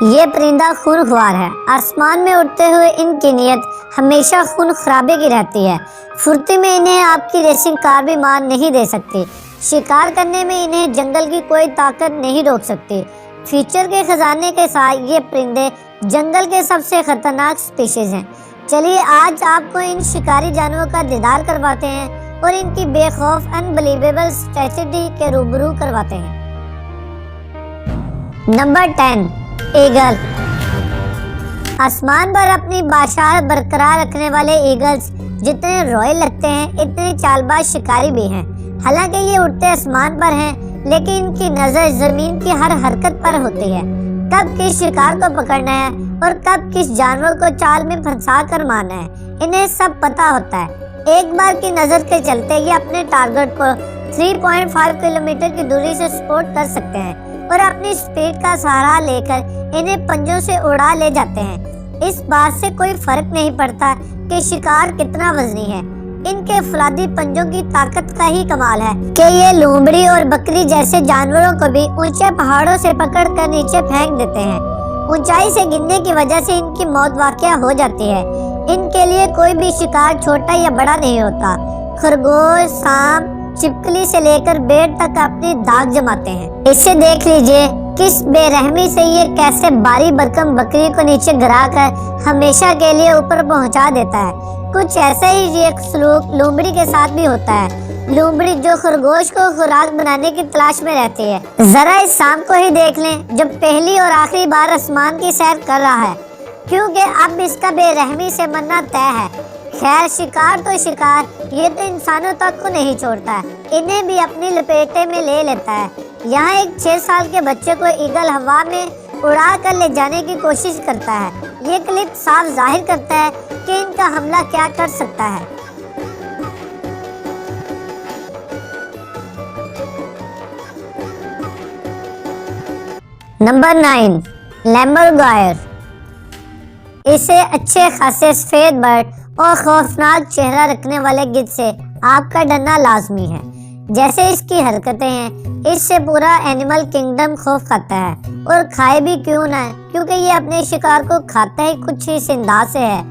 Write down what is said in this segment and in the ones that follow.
یہ پرندہ خون خوار ہے۔ آسمان میں اڑتے ہوئے ان کی نیت ہمیشہ خون خرابے کی رہتی ہے۔ پھرتی میں انہیں آپ کی ریسنگ کار بھی مار نہیں دے سکتی۔ شکار کرنے میں انہیں جنگل کی کوئی طاقت نہیں روک سکتی۔ فیوچر کے خزانے کے ساتھ یہ پرندے جنگل کے سب سے خطرناک سپیشیز ہیں۔ چلیے آج آپ کو ان شکاری جانوروں کا دیدار کرواتے ہیں اور ان کی بے خوف انبلیویبل اسٹریٹجی کے روبرو کرواتے ہیں۔ Number 10 eagle. آسمان پر اپنی بادشاہت برقرار رکھنے والے ایگلز جتنے روئل لگتے ہیں اتنے چالباز شکاری بھی ہیں۔ حالانکہ یہ اڑتے آسمان پر ہیں لیکن ان کی نظر زمین کی ہر حرکت پر ہوتی ہے۔ کب کس شکار کو پکڑنا ہے اور کب کس جانور کو چال میں پھنسا کر مارنا ہے انہیں سب پتہ ہوتا ہے۔ ایک بار کی نظر کے چلتے یہ اپنے ٹارگٹ کو 3.5 کلومیٹر کی دوری سے سپورٹ کر سکتے ہیں اور اپنی سپیڈ کا سہارا لے کر انہیں پنجوں سے اڑا لے جاتے ہیں۔ اس بات سے کوئی فرق نہیں پڑتا کہ شکار کتنا وزنی ہے، ان کے فولادی پنجوں کی طاقت کا ہی کمال ہے کہ یہ لومڑی اور بکری جیسے جانوروں کو بھی اونچے پہاڑوں سے پکڑ کر نیچے پھینک دیتے ہیں۔ اونچائی سے گرنے کی وجہ سے ان کی موت واقع ہو جاتی ہے۔ ان کے لیے کوئی بھی شکار چھوٹا یا بڑا نہیں ہوتا۔ خرگوش، سانپ، چھپکلی سے لے کر بھیڑ تک اپنی داغ جماتے ہیں۔ اسے دیکھ لیجئے کس بے رحمی سے یہ کیسے باری برکم بکری کو نیچے گرا کر ہمیشہ کے لیے اوپر پہنچا دیتا ہے۔ کچھ ایسا ہی یہ سلوک لومڑی کے ساتھ بھی ہوتا ہے۔ لومڑی جو خرگوش کو خوراک بنانے کی تلاش میں رہتی ہے۔ ذرا اس سانپ کو ہی دیکھ لیں جو پہلی اور آخری بار آسمان کی سیر کر رہا ہے، کیونکہ اب اس کا بے رحمی سے مرنا طے ہے۔ خیر شکار تو شکار، یہ تو انسانوں تک کو نہیں چھوڑتا، انہیں بھی اپنی لپیٹے میں لے لیتا ہے۔ یہاں ایک 6 سال کے بچے کو ایگل ہوا میں اڑا کر لے جانے کی کوشش کرتا ہے۔ یہ کلپ صاف ظاہر کرتا ہے کہ ان کا حملہ کیا کر سکتا ہے۔ نمبر 9 لیمورگائر۔ اسے اچھے خاصے سفید برڈ اور خوفناک چہرہ رکھنے والے گدھ سے آپ کا ڈرنا لازمی ہے۔ جیسے اس کی حرکتیں ہیں اس سے پورا اینیمل کنگڈم خوف کھاتا ہے، اور کھائے بھی کیوں نہ، کیونکہ یہ اپنے شکار کو کھاتا ہی کچھ اس انداز سے ہے۔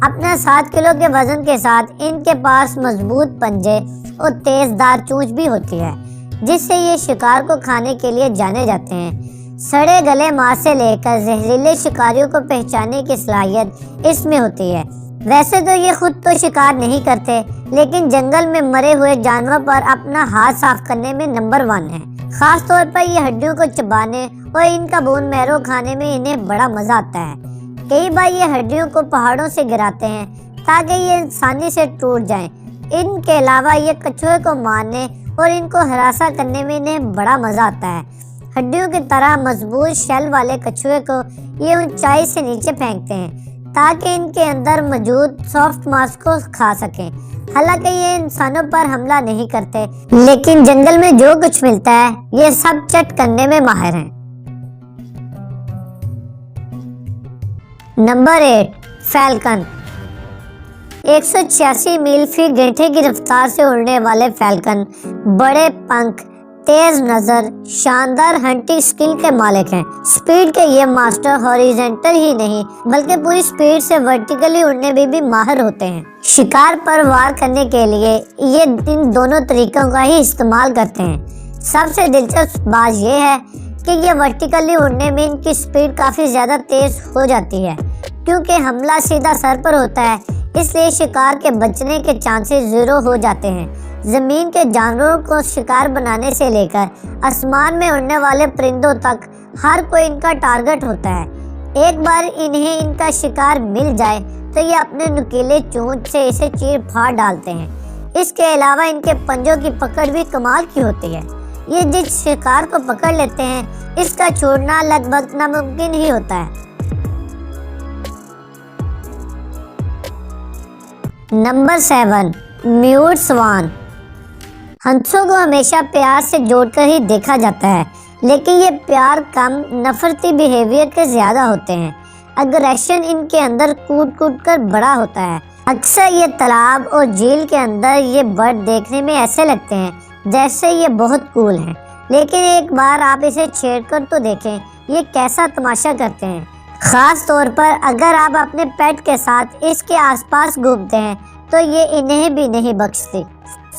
اپنا 7 کلو کے وزن کے ساتھ ان کے پاس مضبوط پنجے اور تیز دار چونچ بھی ہوتی ہے، جس سے یہ شکار کو کھانے کے لیے جانے جاتے ہیں۔ سڑے گلے ماس سے لے کر زہریلے شکاریوں کو پہچاننے کی صلاحیت اس میں ہوتی ہے۔ ویسے تو یہ خود تو شکار نہیں کرتے، لیکن جنگل میں مرے ہوئے جانوروں پر اپنا ہاتھ صاف کرنے میں نمبر 1 ہے۔ خاص طور پر یہ ہڈیوں کو چبانے اور ان کا بون میرو کھانے میں انہیں بڑا مزہ آتا ہے۔ کئی بار یہ ہڈیوں کو پہاڑوں سے گراتے ہیں تاکہ یہ آسانی سے ٹوٹ جائیں۔ ان کے علاوہ یہ کچھوے کو مارنے اور ان کو ہراساں کرنے میں انہیں بڑا مزہ آتا ہے۔ ہڈیوں کی طرح مضبوط شیل والے کچھوے کو یہ اونچائی سے نیچے پھینکتے ہیں تاکہ ان کے اندر موجود سافٹ ماس کو کھا سکیں۔ حالانکہ یہ انسانوں پر حملہ نہیں کرتے، لیکن جنگل میں جو کچھ ملتا ہے یہ سب چٹ کرنے میں ماہر ہیں۔ Number 8 falcon. 186 میل فی گھنٹے کی رفتار سے اڑنے والے فیلکن بڑے پنکھ، تیز نظر، شاندار ہنٹنگ سکل کے مالک ہیں۔ سپیڈ کے یہ ماسٹر ہاریزونٹل ہی نہیں بلکہ پوری سپیڈ سے ورٹیکلی اڑنے میں بھی ماہر ہوتے ہیں۔ شکار پر وار کرنے کے لیے یہ ان دونوں طریقوں کا ہی استعمال کرتے ہیں۔ سب سے دلچسپ بات یہ ہے کہ یہ ورٹیکلی اڑنے میں ان کی سپیڈ کافی زیادہ تیز ہو جاتی ہے، کیونکہ حملہ سیدھا سر پر ہوتا ہے، اس لیے شکار کے بچنے کے چانسز 0 ہو جاتے ہیں۔ زمین کے جانوروں کو شکار بنانے سے لے کر آسمان میں اڑنے والے پرندوں تک ہر کوئی ان کا ٹارگٹ ہوتا ہے۔ ایک بار انہیں ان کا شکار مل جائے تو یہ اپنے نکیلے چونچ سے اسے چیر پھاڑ ڈالتے ہیں۔ اس کے علاوہ ان کے پنجوں کی پکڑ بھی کمال کی ہوتی ہے۔ یہ جس شکار کو پکڑ لیتے ہیں اس کا چھوڑنا لگ بھگ ناممکن ہی ہوتا ہے۔ نمبر 7 میوٹ سوان۔ ہنسوں کو ہمیشہ پیار سے جوڑ کر ہی دیکھا جاتا ہے، لیکن یہ پیار کم نفرتی بیہیویئر کے زیادہ ہوتے ہیں۔ اگریشن ان کے اندر کود کود کر بڑا ہوتا ہے۔ اکثر یہ تالاب اور جھیل کے اندر یہ برڈ دیکھنے میں ایسے لگتے ہیں جیسے یہ بہت کول ہیں، لیکن ایک بار آپ اسے چھیڑ کر تو دیکھیں یہ کیسا تماشا کرتے ہیں، خاص طور پر اگر آپ اپنے پیٹ کے ساتھ اس کے آس پاس گھومتے ہیں تو یہ انہیں بھی نہیں بخشتی۔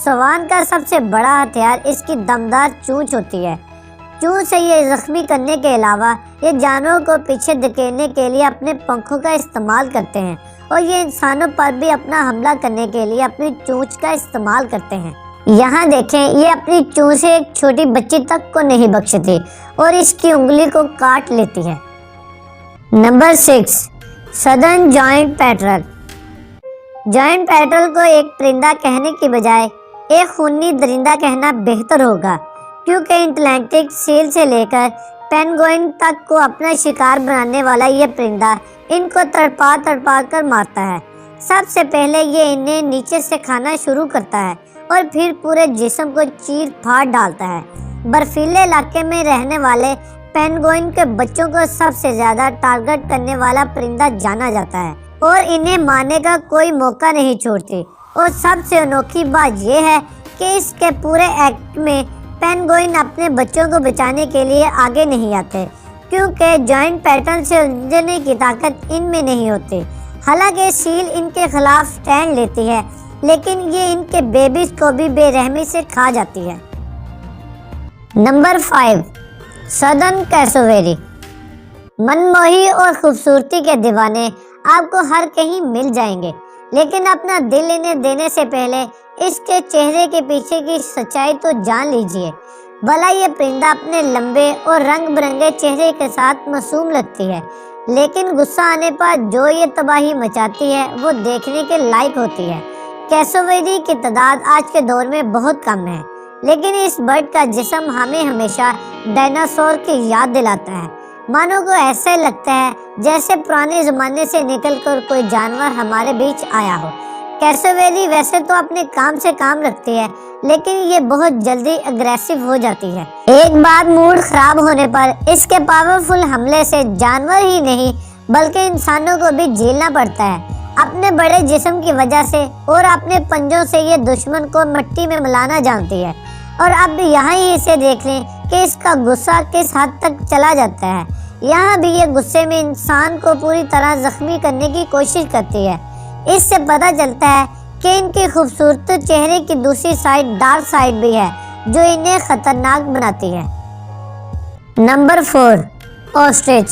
سوان کا سب سے بڑا ہتھیار اس کی دمدار چونچ ہوتی ہے۔ چونچ سے یہ زخمی کرنے کے علاوہ یہ جانوروں کو پیچھے دھکیلنے کے لیے اپنے پنکھوں کا استعمال کرتے ہیں، اور یہ انسانوں پر بھی اپنا حملہ کرنے کے لیے اپنی چونچ کا استعمال کرتے ہیں۔ یہاں دیکھیں، یہ اپنی چونچ سے ایک چھوٹی بچی تک کو نہیں بخشتی اور اس کی انگلی کو کاٹ لیتی ہے۔ Number 6، southern joint پیٹرل۔ جوائنٹ پیٹرل کو ایک پرندہ کہنے کی بجائے ایک خونی درندہ کہنا بہتر ہوگا، کیونکہ اٹلانٹک سیل سے لے کر پینگوئن تک کو اپنا شکار بنانے والا یہ پرندہ ان کو تڑپا تڑپا کر مارتا ہے۔ سب سے پہلے یہ انہیں نیچے سے کھانا شروع کرتا ہے اور پھر پورے جسم کو چیر پھاڑ ڈالتا ہے۔ برفیلے علاقے میں رہنے والے پینگوئن کے بچوں کو سب سے زیادہ ٹارگٹ کرنے والا پرندہ جانا جاتا ہے اور انہیں مارنے کا کوئی موقع نہیں چھوڑتی۔ اور سب سے انوکھی بات یہ ہے کہ اس کے پورے ایکٹ میں پینگوئن اپنے بچوں کو بچانے کے لیے آگے نہیں آتے، کیونکہ جوائنٹ پیٹرن سے الجھنے کی طاقت ان میں نہیں ہوتی۔ حالانکہ سیل ان کے خلاف سٹینڈ لیتی ہے، لیکن یہ ان کے بیبیز کو بھی بے رحمی سے کھا جاتی ہے۔ Number 5، southern کیسوویری۔ منموہی اور خوبصورتی کے دیوانے آپ کو ہر کہیں مل جائیں گے، لیکن اپنا دل انہیں دینے سے پہلے اس کے چہرے کے پیچھے کی سچائی تو جان لیجئے۔ بھلا یہ پرندہ اپنے لمبے اور رنگ برنگے چہرے کے ساتھ معصوم لگتی ہے، لیکن غصہ آنے پر جو یہ تباہی مچاتی ہے وہ دیکھنے کے لائق ہوتی ہے۔ کیسوویری کی تعداد آج کے دور میں بہت کم ہے، لیکن اس برڈ کا جسم ہمیں ہمیشہ ڈائناسور کی یاد دلاتا ہے۔ مانو کو ایسا لگتا ہے جیسے پرانے زمانے سے نکل کر کوئی جانور ہمارے بیچ آیا ہو۔ کیسوویری ویسے تو اپنے کام سے کام رکھتی ہے، لیکن یہ بہت جلدی اگریسو ہو جاتی ہے۔ ایک بار موڈ خراب ہونے پر اس کے پاورفل حملے سے جانور ہی نہیں بلکہ انسانوں کو بھی جھیلنا پڑتا ہے۔ اپنے بڑے جسم کی وجہ سے اور اپنے پنجوں سے یہ دشمن کو مٹی میں ملانا جانتی ہے۔ اور اب یہاں ہی اسے دیکھ لیں کہ اس کا غصہ کس حد تک چلا جاتا ہے۔ یہاں بھی یہ غصے میں انسان کو پوری طرح زخمی کرنے کی کوشش کرتی ہے۔ اس سے پتہ چلتا ہے کہ ان کی خوبصورت چہرے کی دوسری سائڈ ڈارک سائڈ بھی ہے، جو انہیں خطرناک بناتی ہے۔ Number 4، ostrich.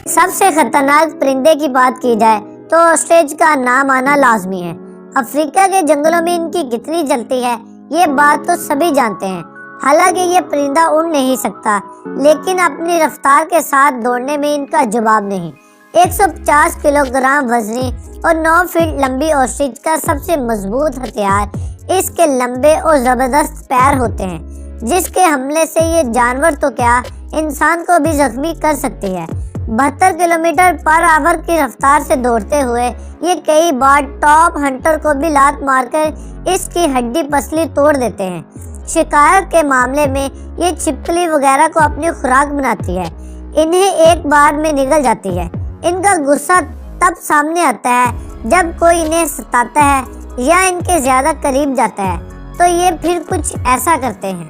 سب سے خطرناک پرندے کی بات کی جائے تو آسٹرچ کا نام آنا لازمی ہے۔ افریقہ کے جنگلوں میں ان کی کتنی جلتی ہے یہ بات تو سبھی جانتے ہیں۔ حالانکہ یہ پرندہ اڑ نہیں سکتا، لیکن اپنی رفتار کے ساتھ دوڑنے میں ان کا جواب نہیں۔ 150 کلو گرام وزنی اور 9 فٹ لمبی آسٹرچ کا سب سے مضبوط ہتھیار اس کے لمبے اور زبردست پیر ہوتے ہیں، جس کے حملے سے یہ جانور تو کیا انسان کو بھی زخمی کر سکتی ہے۔ 72 کلومیٹر پر آور کی رفتار سے دوڑتے ہوئے یہ کئی بار ٹاپ ہنٹر کو بھی لات مار کر اس کی ہڈی پسلی توڑ دیتے ہیں۔ شکار کے معاملے میں یہ چھپکلی وغیرہ کو اپنی خوراک بناتی ہے، انہیں ایک بار میں نگل جاتی ہے۔ ان کا غصہ تب سامنے آتا ہے جب کوئی انہیں ستاتا ہے یا ان کے زیادہ قریب جاتا ہے، تو یہ پھر کچھ ایسا کرتے ہیں۔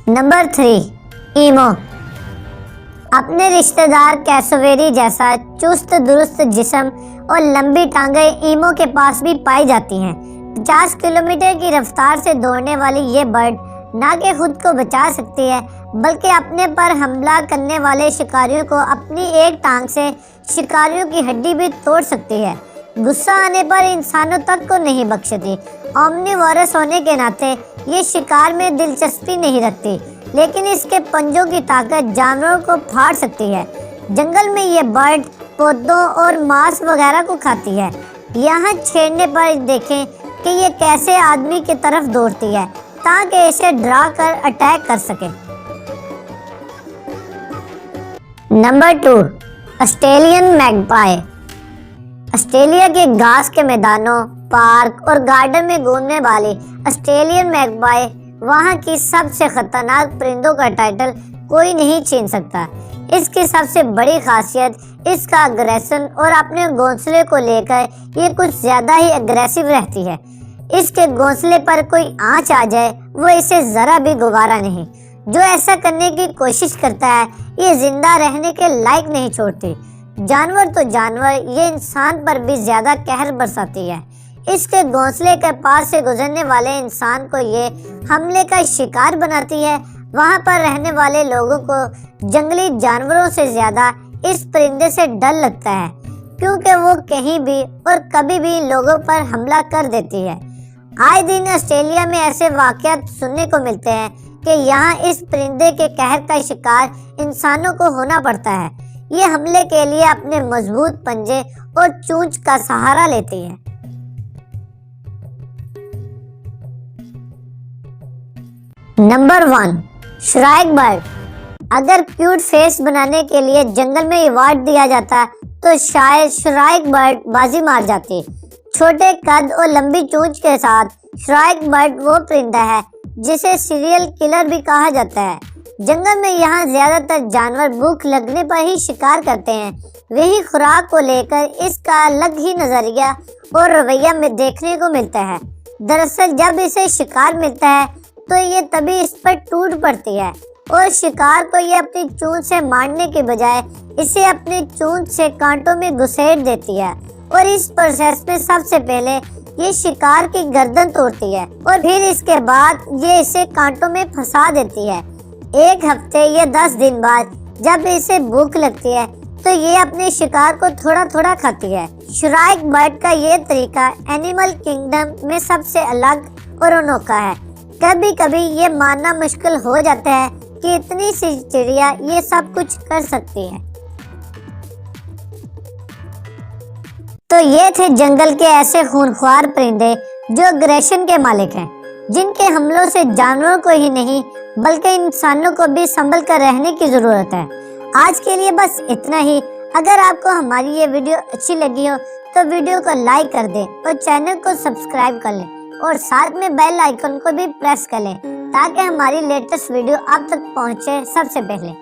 Number 3، imo. اپنے رشتہ دار کیسوویری جیسا چست درست جسم اور لمبی ٹانگیں ایمو کے پاس بھی پائی جاتی ہیں۔ 50 کلومیٹر کی رفتار سے دوڑنے والی یہ برڈ نہ کہ خود کو بچا سکتی ہے، بلکہ اپنے پر حملہ کرنے والے شکاریوں کو اپنی ایک ٹانگ سے شکاریوں کی ہڈی بھی توڑ سکتی ہے۔ غصہ آنے پر انسانوں تک کو نہیں بخشتی۔ اومنی وارس ہونے کے ناطے یہ شکار میں دلچسپی نہیں رکھتی، لیکن اس کے پنجوں کی طاقت جانوروں کو پھاڑ سکتی ہے۔ جنگل میں یہ برڈ پودوں اور ماس وغیرہ کو کھاتی ہے۔ یہاں چھیڑنے پر دیکھیں کہ یہ کیسے آدمی کی طرف دوڑتی ہے تاکہ اسے ڈرا کر اٹیک کر سکے۔ Number 2، Australian میگپائی۔ آسٹریلیا کے گھاس کے میدانوں، پارک اور گارڈن میں گھومنے والی آسٹریلین میگپائی وہاں کی سب سے خطرناک پرندوں کا ٹائٹل کوئی نہیں چھین سکتا۔ اس کی سب سے بڑی خاصیت اس کا اگریشن اور اپنے گھونسلے کو لے کر یہ کچھ زیادہ ہی اگریسو رہتی ہے۔ اس کے گھونسلے پر کوئی آنچ آ جائے وہ اسے ذرا بھی گوارا نہیں۔ جو ایسا کرنے کی کوشش کرتا ہے یہ زندہ رہنے کے لائق نہیں چھوڑتی۔ جانور تو جانور، یہ انسان پر بھی زیادہ قہر برساتی ہے۔ اس کے گھونسلے کے پاس سے گزرنے والے انسان کو یہ حملے کا شکار بناتی ہے۔ وہاں پر رہنے والے لوگوں کو جنگلی جانوروں سے زیادہ اس پرندے سے ڈر لگتا ہے، کیونکہ وہ کہیں بھی اور کبھی بھی لوگوں پر حملہ کر دیتی ہے۔ آئے دن آسٹریلیا میں ایسے واقعات سننے کو ملتے ہیں کہ یہاں اس پرندے کے قہر کا شکار انسانوں کو ہونا پڑتا ہے۔ یہ حملے کے لیے اپنے مضبوط پنجے اور چونچ کا سہارا لیتی ہے۔ Number 1، shrike bird. اگر کیوٹ فیس بنانے کے لیے جنگل میں ایوارڈ دیا جاتا تو شاید شرائک برڈ بازی مار جاتی۔ چھوٹے قد اور لمبی چونچ کے ساتھ شرائک برڈ وہ پرندہ ہے جسے سیریل کلر بھی کہا جاتا ہے۔ جنگل میں یہاں زیادہ تر جانور بھوک لگنے پر ہی شکار کرتے ہیں۔ وہی خوراک کو لے کر اس کا الگ ہی نظریہ اور رویہ میں دیکھنے کو ملتا ہے۔ دراصل جب اسے شکار ملتا ہے تو یہ تبھی اس پر ٹوٹ پڑتی ہے اور شکار کو یہ اپنی چونچ سے مارنے کے بجائے اسے اپنی چونچ سے کانٹوں میں گھسیٹ دیتی ہے، اور اس پروسیس میں سب سے پہلے یہ شکار کی گردن توڑتی ہے اور پھر اس کے بعد یہ اسے کانٹوں میں پھنسا دیتی ہے۔ ایک ہفتے یا 10 دن بعد جب اسے بھوک لگتی ہے تو یہ اپنے شکار کو تھوڑا تھوڑا کھاتی ہے۔ شرائک برڈ کا یہ طریقہ اینیمل کنگڈم میں سب سے الگ اور انوکھا ہے۔ کبھی کبھی یہ ماننا مشکل ہو جاتا ہے کہ اتنی سی چڑیا یہ سب کچھ کر سکتی ہے۔ تو یہ تھے جنگل کے ایسے خونخوار پرندے جو اگریشن کے مالک ہیں، جن کے حملوں سے جانوروں کو ہی نہیں بلکہ انسانوں کو بھی سنبھل کر رہنے کی ضرورت ہے۔ آج کے لیے بس اتنا ہی۔ اگر آپ کو ہماری یہ ویڈیو اچھی لگی ہو تو ویڈیو کو لائک کر دیں اور چینل کو سبسکرائب کر لیں، اور ساتھ میں بیل آئیکن کو بھی پریس کر لیں تاکہ ہماری لیٹسٹ ویڈیو آپ تک پہنچے سب سے پہلے۔